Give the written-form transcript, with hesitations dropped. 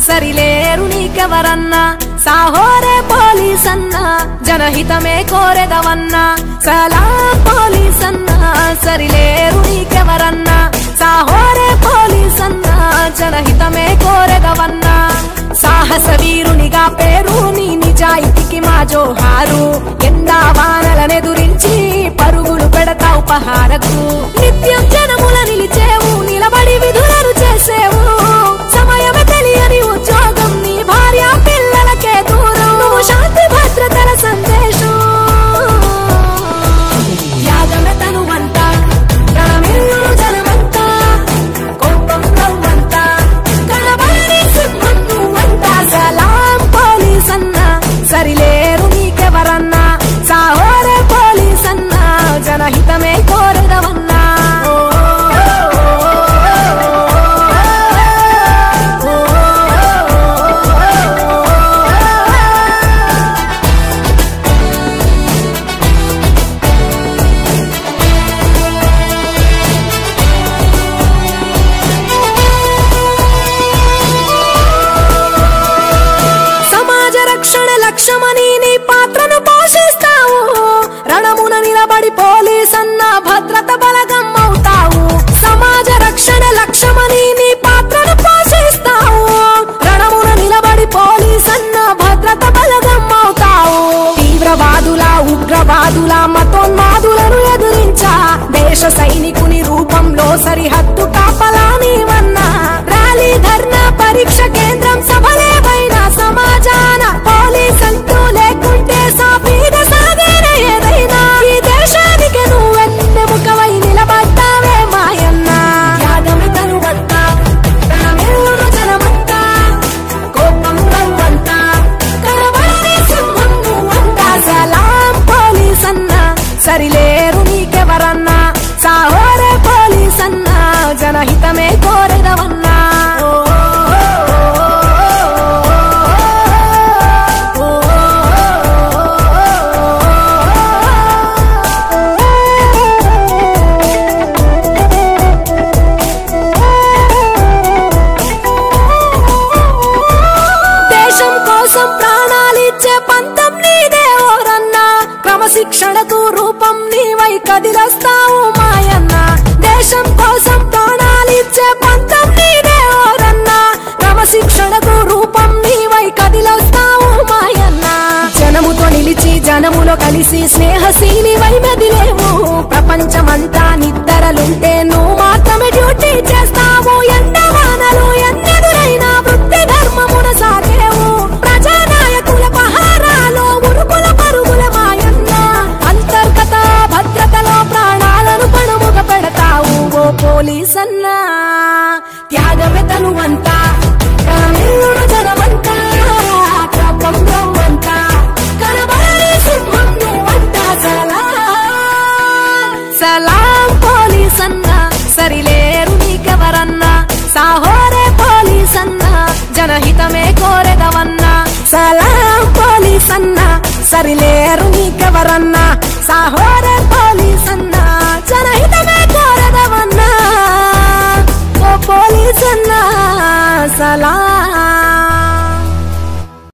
Sarileru నీకెవరన్నా Saahore police అన్నా జనహితమే కోరెదవన్నా సలాం police అన్నా Sarileru నీకెవరన్నా Saahore police అన్నా జనహితమే కోరెదవన్నా సాహస వీరునిగా పేరు నీ నిజాయితీకి మా జోహారు ఎండా వానలనెదురించి పరుగులు పెడతావు పహారకు నిత్యం జనముల నిలిచేవు నిలబడి విధులను చేసేవు సమయమే తెలియని ఉద్యోగం నీ భార్య పిల్లలకే దూరం నువ్వు శాంతి భద్రతల సందేశం త్యాగమే తనువంతా రణమిల్లును జనమంతా కోపం నవ్వంతా కనబడని సింహం నువ్వంతా సలాం పోలీస్ అన్నా సరిలేరు నీకెవరన్నా సాహోరే పోలీస్ అన్నా జనహితమే కోరెదవన్నా లక్ష్యమని నీ పాత్రను పోషిస్తావు రణమున నిలబడి పోలీస్ అన్న భద్రత బలగం అవుతావు సమాజ రక్షణ లక్ష్యమని నీ పాత్రను పోషిస్తావు రణమున నిలబడి పోలీస్ అన్న భద్రత బలగం అవుతావు తీవ్రవాదుల ఉగ్రవాదుల మతోన్మాదులను ఎదురించా దేశ సైనికుని రూపంలో సరిహద్దు కాపలా నీవన్నా ర్యాలీ ధర్నా పరీక్ష కేంద్రం సభలేవైనా సమాజాన పోలీస్ అంటూ లేకుంటే సాఫీగా సాగేన ఏదైనా ఈ దేశానికి నువ్వెన్నెముకవై నిలబడ్డావే మాయన్నా త్యాగమే తనువంతా రణమిల్లును జనమంతా కోపం నవ్వంతా కనబడని సింహం నువ్వంతా సలాం పోలీస్ అన్నా సరిలేరు నీకెవరన్నా సాహోరే పోలీస్ అన్నా జనహితమే కోరెదవన్నా శిక్షణకు రూపం నీవై కదిలొస్తావు మాయన్న దేశం కోసం ప్రాణాలిచ్చే పంతం నీదే ఓరన్నా క్రమశిక్షణకు రూపం నీవై కదిలొస్తావు మాయన్న జనముతో నిలిచి జనములో కలిసి స్నేహశీలివై మెదిలేవు ప్రపంచమంతా నిద్రలుంటే నువ్వు మాత్రమే డ్యూటీ చేస్తావు ఎండవానలు ఎన్నెదురైనా వృత్తి ధర్మమున సాగేవు ప్రజానాయకుల పహారాలో ఉరుకుల పరుగుల మాయన్న అంతర్గత భద్రతలో ప్రాణాలను పణముగా పెడతావు ఓ పోలీస్ అన్నా త్యాగమే తనువంతా రణమిల్లును జనమంతా కోపం నవ్వంతా కనబడని సింహం నువ్వంతా సలాం పోలీస్ అన్నా సరిలేరు నీకెవరన్నా సాహోరే పోలీస్ అన్నా జనహితమే కోరెదవన్నా సలాం పోలీస్ అన్నా సరిలేరు నీకెవరన్నా సాహోరే